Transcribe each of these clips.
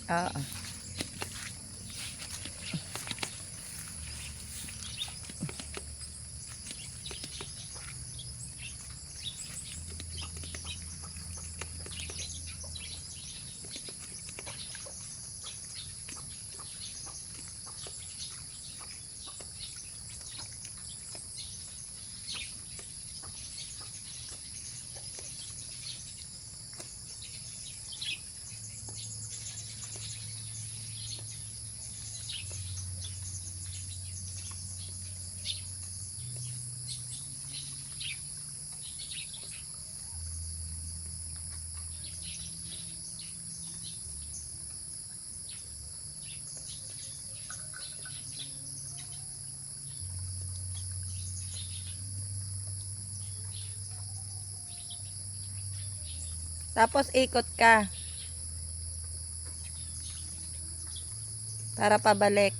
Oo. Tapos ikot ka para pabalik.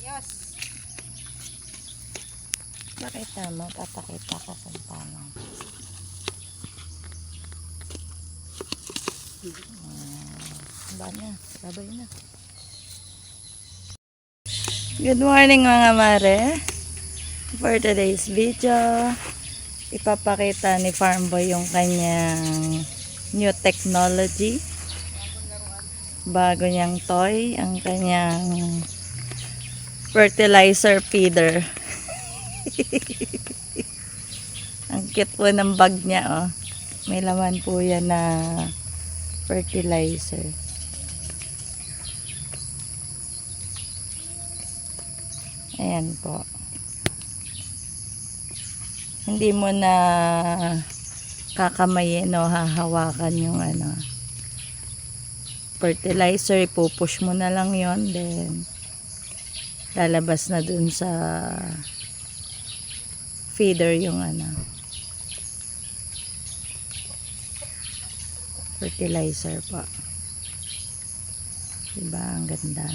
Ayos. Pakita mo, papakita ko kung paano. Ba na, sabay na. Good morning mga mare. For today's video, ipapakita ni Farmboy yung kanyang new technology. Bago niyang toy, ang kanyang fertilizer feeder. Ang cute po ng bag niya, oh. May laman po yan na fertilizer. Ayan po. Hindi mo na kakamayin o hahawakan yung fertilizer. Ipupush mo na lang yon, then lalabas na dun sa feeder yung fertilizer po. Diba? Ang ganda.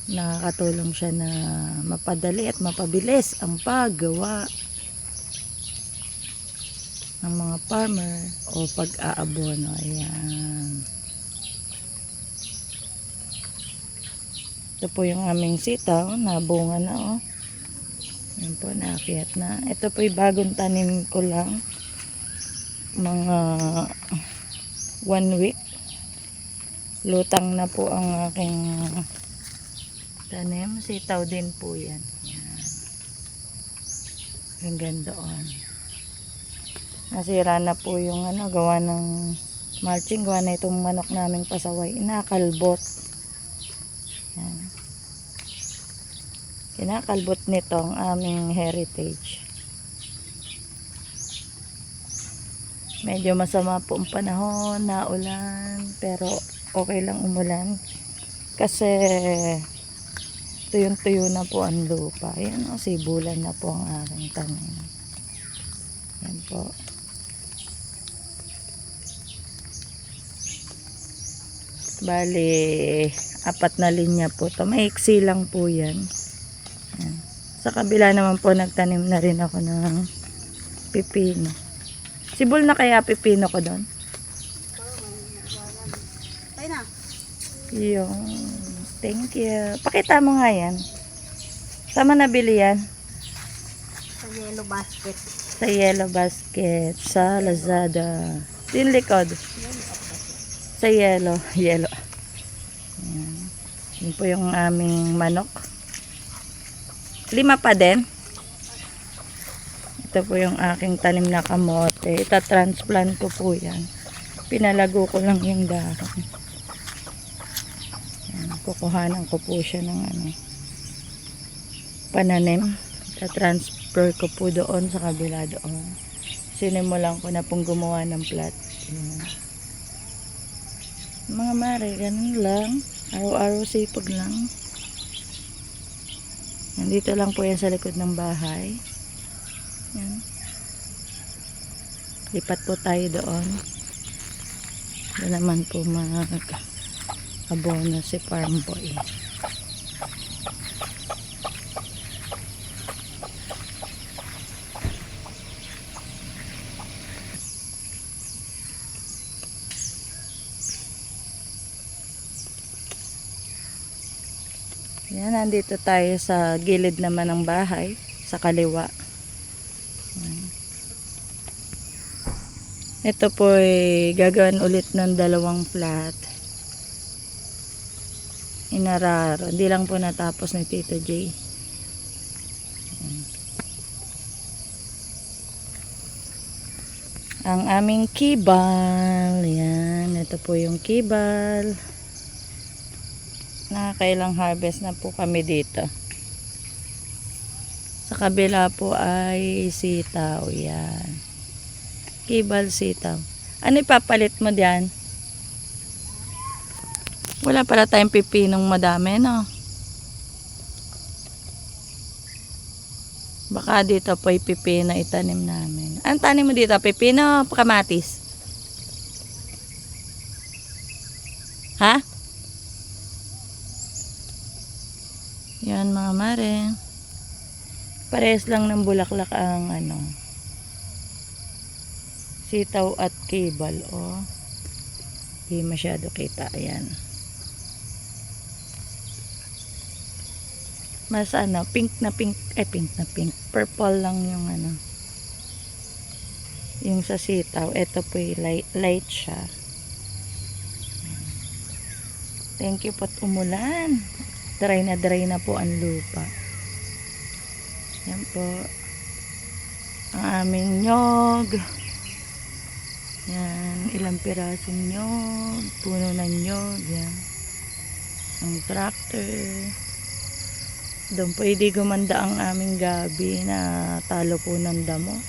Nakakatulong siya na mapadali at mapabilis ang paggawa ng mga farmer o pag-aabono. Ayan. Ito po yung aming sitaw. Nabunga na, oh. Ayan po, naakyat na. Ito po yung bagong tanim ko lang. Mga 1 week. Lutang na po ang aking tanim. Sitaw din po yan. Ayan. Hanggang doon. Nasira na po yung gawa ng mulching. Gawa na itong manok naming pasaway. Inakalbot. Ayan. Kinakalbot nito ang aming heritage. Medyo masama po ang panahon, naulan, pero okay lang umulan. Kasi tuyong-tuyo na po ang lupa. Ayan, o, sibulan na po ang aking tanim. Ayan po. Bali, 4 na linya po ito. Maiksi lang po yan. Ayan. Sa kabila naman po, nagtanim na rin ako ng pipino. Sibol na kaya pipino ko doon? Tayo na. Yung Thank you. Pakita mo nga yan. Saan mo nabili yan? Sa yellow basket. Sa Yellow Basket. Sa Lazada. Yung likod. Sa yellow. Yellow. Ayan. Yun po yung aming manok. 5 pa din. Ito po yung aking tanim na kamote. Ita-transplant ko po yan. Pinalago ko lang yung dahon. Ayan. Kukuhanan ko po siya ng pananim. Ita-transfer ko po doon sa kabila doon. Sinimulan ko na pong gumawa ng plot. Ayan. Mga mare, ganun lang. Araw-araw sipag lang. Nandito lang po yan sa likod ng bahay. Yan. Lipat po tayo doon. Doon naman po mag-abono si Farm Boy. Yan, nandito tayo sa gilid naman ng bahay, sa kaliwa. Yan. Ito po ay gagawin ulit ng 2 flat. Inararo. Hindi lang po natapos ni Tito J. Yan. Ang aming kibal. Yan. Ito po yung kibal. Nakakailang harvest na po kami dito. Sa kabila po ay sitaw. Yan. Kibal sitaw. Ano ipapalit mo diyan? Wala para tayong pipinong madami, no? Baka dito po ay pipino itanim namin. Ang tanim mo dito? Pipino o kamatis? Ha? Yan mga mare. Parehas lang ng bulaklak ang sitaw at kibal. Oh. Hindi masyado kita. Ayan. Mas pink na pink. Pink na pink. Purple lang yung yung sa sitaw. Ito po light siya. Thank you po't umulan. Dry na po ang lupa. Yan po. Ang aming nyog. Yan. Ilang pirasong nyog. Puno ng nyog. Yan. Ang tractor. Doon pwede gumanda ang aming gabi na talo po ng damo.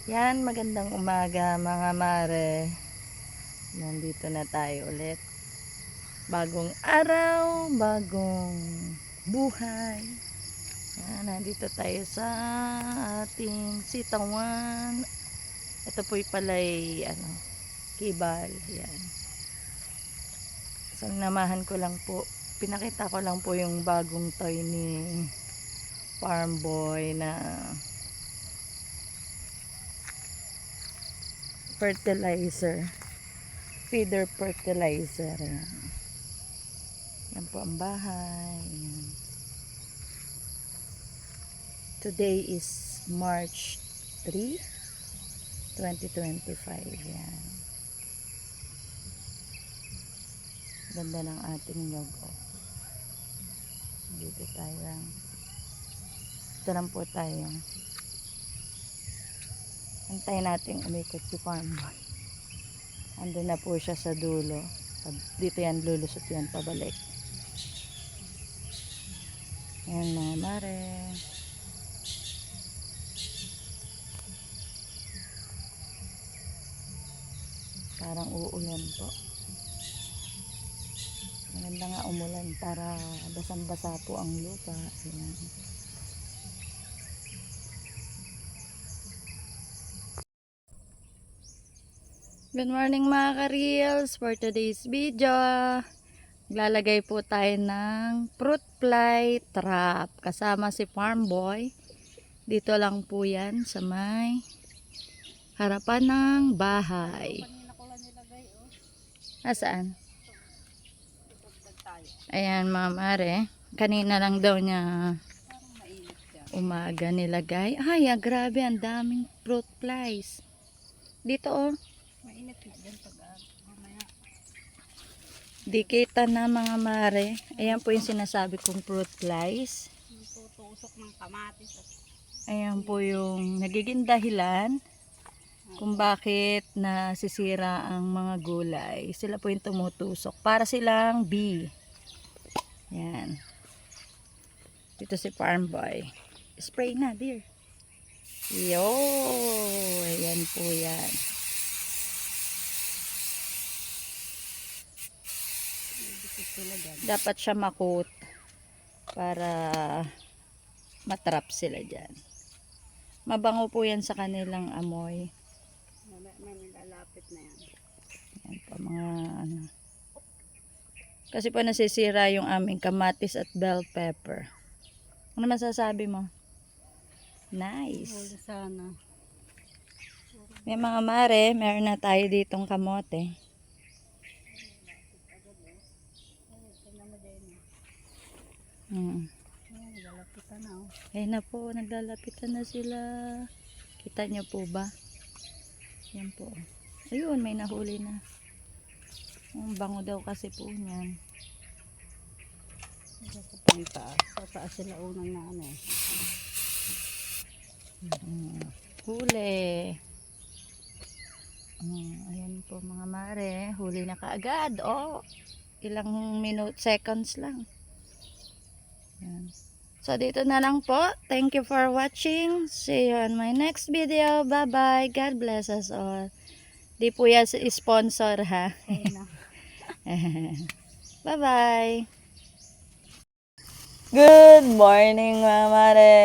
Yan, magandang umaga mga mare. Nandito na tayo ulit. Bagong araw, bagong buhay. Yan, nandito tayo sa ating sitawan. Ito po'y palay, kibal. Yan. So, namahan ko lang po. Pinakita ko lang po yung bagong toy ni Farm Boy na fertilizer, feeder fertilizer. Yan po ang bahay. Yan. Today is March 3, 2025. Yan. Ganda ng ating logo. Dito tayo lang. Ito lang po tayo. Antayin natin umikot si Farm Boy. Andun na po siya sa dulo. Dito yan, lulusot yan, pabalik. Yan mga mare. Parang uulan po. Maganda nga umulan para basang-basa po ang lupa. Yan. Good morning mga ka-reels. For today's video, lalagay po tayo ng fruit fly trap kasama si Farm Boy. Dito lang po yan sa may Harapan ng bahay. Kanina ko lang nilagay, oh. Nasaan? Dagdag tayo. Ayan, mga mare. Kanina lang daw niya Parang mainit siya. umaga nilagay. Ay, grabe, ang daming fruit flies. Dito, oh. Mainit na dyan pag mamaya. Di kita na, mga mare. Ayan po yung sinasabi kong fruit flies. Yung tutusok ng kamatis at Ayan po yung nagiging dahilan kung bakit nasisira ang mga gulay. Sila po yung tumutusok. Para silang bee. Yan. Dito si Farm Boy. Spray na, dear. Yo! Ayan po yan. dito sila dyan. Dapat siya makut para matrap sila dyan. Mabango po yan sa kanilang amoy. Wala na, nilalapit na yan. Yan po, mga ano. Kasi po nasisira yung aming kamatis at bell pepper. Ano masasabi mo? Huli Nice. sana. May mga mare, meron na tayo ditong kamote. Tingnan mo din. Hmm. Nilalapitan na, oh. Ayun na po, naglalapitan na sila. Kita niyo po ba? Yan po. Ayun, may nahuli na. Ang bango daw kasi po niyan. Ito sa pantaas. Sa taas sila unang na ano. Huli. Ayan po mga mare. Huli na kaagad. Oh, ilang seconds lang. Yan. So, dito na lang po. Thank you for watching. See you on my next video. Bye-bye. God bless us all. Di po yan sponsor, ha? Ayun na. Bye-bye. Good morning, mga mare.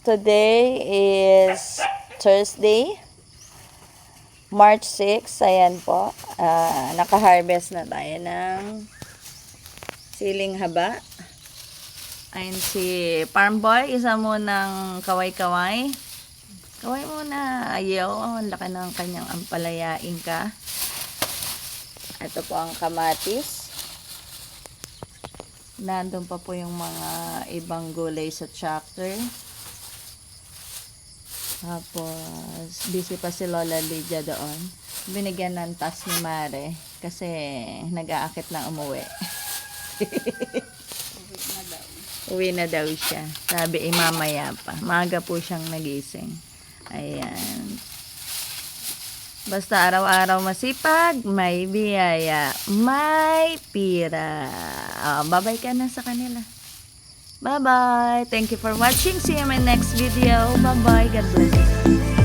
Today is Thursday, March 6. Ayan po. Naka-harvest na tayo ng siling haba. Ayan si Farm Boy. Isa mo ng kaway-kaway. Kaway muna. Ayaw. Ang laki ng kanyang ampalayain ka. Ito po ang kamatis. Nandun pa po yung mga ibang gulay sa tractor. Tapos, busy pa si Lola Lydia doon. Binigyan ng tas ni Mare kasi nag-aakit lang umuwi. Uwi na daw siya. Sabi, mamaya pa. Maaga po siyang nagising. Ayan. Basta araw-araw masipag, may biyaya, may pira. Bye-bye ka na sa kanila. Bye-bye. Thank you for watching. See you in my next video. Bye-bye. God bless.